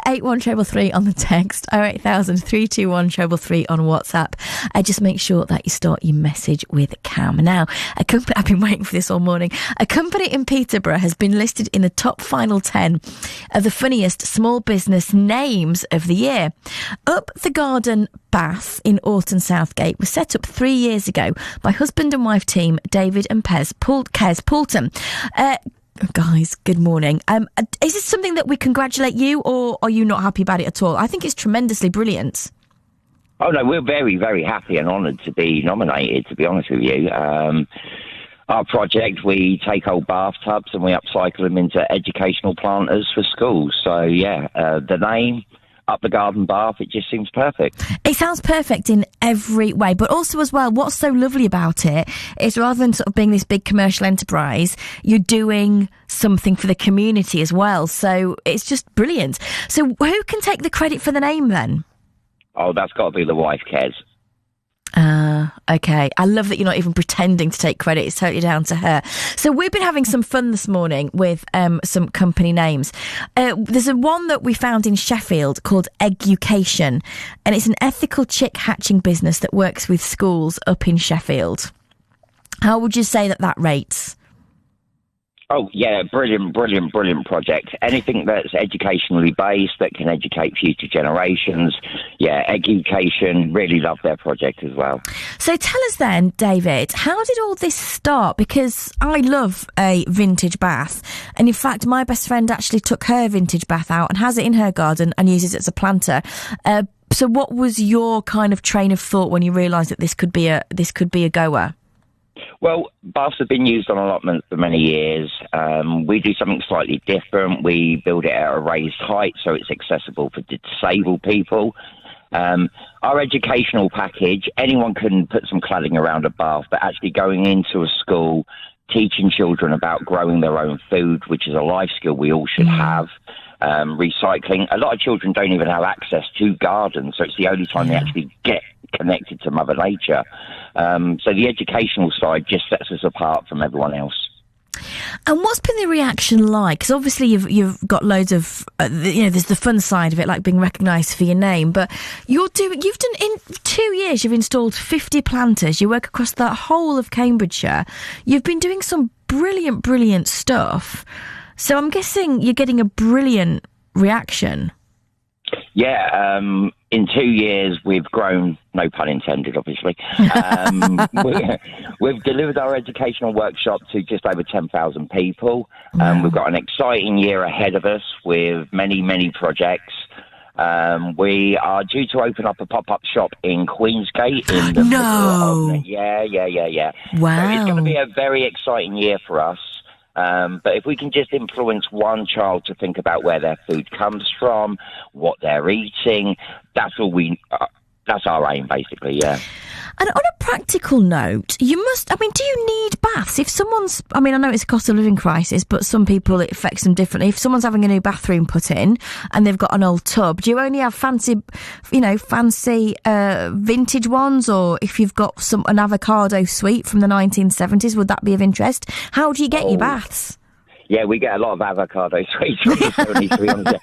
81333 on the text, 08000 321 333 on WhatsApp. Just make sure that you start your message with Cam. Now, I've been waiting for this all morning. A company in Peterborough has been listed in the top final 10 of the funniest small business names of the year. Up the Garden Bath in Orton Southgate was set up 3 years ago by husband and wife team David and Kez Poulton. Guys, good morning. Is this something that we congratulate you, or are you not happy about it at all? I think it's tremendously brilliant. Oh, no, we're very, very happy and honoured to be nominated, to be honest with you. Our project, we take old bathtubs and we upcycle them into educational planters for schools. So, yeah, the name, Up the Garden Bath, it just seems perfect. It sounds perfect in every way, but also as well, what's so lovely about it is rather than sort of being this big commercial enterprise, you're doing something for the community as well. So it's just brilliant. So who can take the credit for the name then? Oh, that's got to be the wife, Kez. Okay. I love that you're not even pretending to take credit. It's totally down to her. So we've been having some fun this morning with some company names. There's one that we found in Sheffield called Education, and it's an ethical chick hatching business that works with schools up in Sheffield. How would you say that rates? Oh, yeah, brilliant project. Anything that's educationally based, that can educate future generations. Yeah, Education, really love their project as well. So tell us then, David, how did all this start? Because I love a vintage bath. And in fact, my best friend actually took her vintage bath out and has it in her garden and uses it as a planter. So what was your kind of train of thought when you realised that this could be a goer? Well, baths have been used on allotments for many years. We do something slightly different. We build it at a raised height so it's accessible for disabled people. Our educational package, anyone can put some cladding around a bath, but actually going into a school, teaching children about growing their own food, which is a life skill we all should have. Recycling. A lot of children don't even have access to gardens, so it's the only time they actually get connected to Mother Nature. So the educational side just sets us apart from everyone else. And what's been the reaction like? Because obviously you've got loads of, there's the fun side of it, like being recognised for your name. But you've done in 2 years, you've installed 50 planters. You work across the whole of Cambridgeshire. You've been doing some brilliant stuff. So I'm guessing you're getting a brilliant reaction. Yeah, in 2 years we've grown, no pun intended, obviously. We've delivered our educational workshop to just over 10,000 people. We've got an exciting year ahead of us with many projects. We are due to open up a pop-up shop in Queensgate. Yeah. Wow. So it's going to be a very exciting year for us. But if we can just influence one child to think about where their food comes from, what they're eating, that's our aim, basically, yeah. And on a practical note, do you need baths? If someone's, I know it's a cost of living crisis, but some people, it affects them differently. If someone's having a new bathroom put in and they've got an old tub, do you only have fancy vintage ones? Or if you've got an avocado suite from the 1970s, would that be of interest? How do you get your baths? Yeah, we get a lot of avocado sweets from the 70s, to be honest.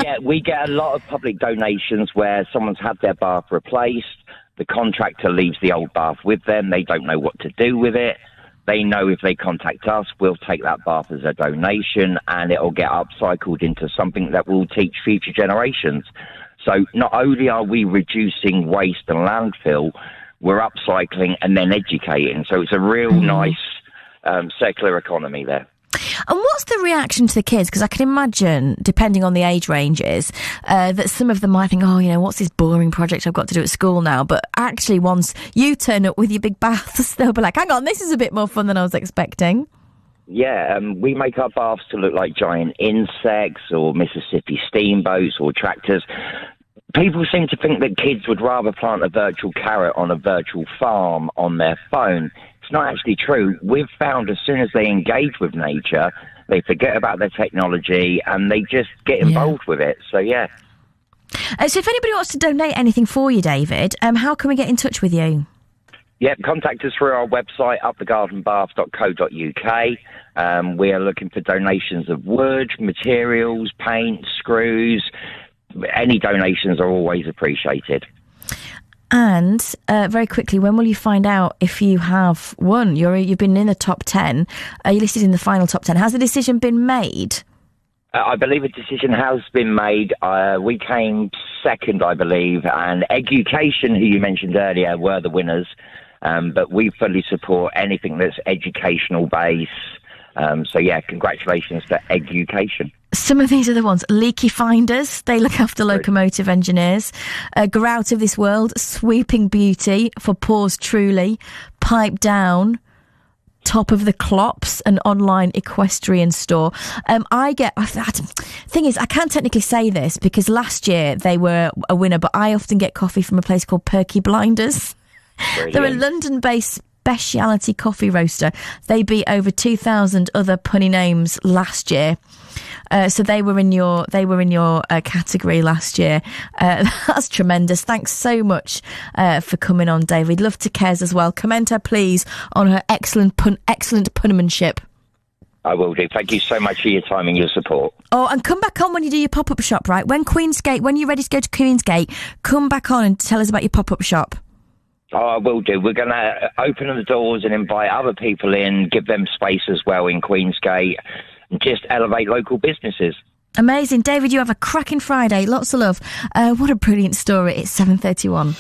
Yeah, we get a lot of public donations where someone's had their bath replaced. The contractor leaves the old bath with them. They don't know what to do with it. They know if they contact us, we'll take that bath as a donation and it'll get upcycled into something that will teach future generations. So not only are we reducing waste and landfill, we're upcycling and then educating. So it's a real nice circular economy there. And what's the reaction to the kids? Because I can imagine, depending on the age ranges, that some of them might think, what's this boring project I've got to do at school now? But actually, once you turn up with your big baths, they'll be like, hang on, this is a bit more fun than I was expecting. Yeah, we make our baths to look like giant insects or Mississippi steamboats or tractors. People seem to think that kids would rather plant a virtual carrot on a virtual farm on their phone. It's not actually true. We've found as soon as they engage with nature, they forget about their technology and they just get involved with it. So, yeah. So if anybody wants to donate anything for you, David, how can we get in touch with you? Yep, contact us through our website, upthegardenbath.co.uk. We are looking for donations of wood, materials, paint, screws, any donations are always appreciated. And very quickly, when will you find out if you have won? You've been in the top 10. You're listed in the final top 10. Has the decision been made? I believe a decision has been made. We came second, I believe, and Education, who you mentioned earlier, were the winners. But we fully support anything that's educational based. So, yeah, congratulations to Education. Some of these are the ones. Leaky Finders, they look after locomotive engineers. Go Out of This World, Sweeping Beauty, For Paws Truly, Pipe Down, Top of the Clops, an online equestrian store. Thing is, I can't technically say this because last year they were a winner, but I often get coffee from a place called Perky Blinders. Brilliant. They're a London-based speciality coffee roaster. They beat over 2,000 other punny names last year. So they were in your category last year. That's tremendous. Thanks so much for coming on, David. Love to Kez as well. Commend her, please, on her excellent punmanship. I will do. Thank you so much for your time and your support. Oh, and come back on when you do your pop-up shop, right? When you're ready to go to Queensgate, come back on and tell us about your pop-up shop. Oh, I will do. We're going to open the doors and invite other people in, give them space as well in Queensgate, and just elevate local businesses. Amazing. David, you have a cracking Friday. Lots of love. What a brilliant story. It's 7:31.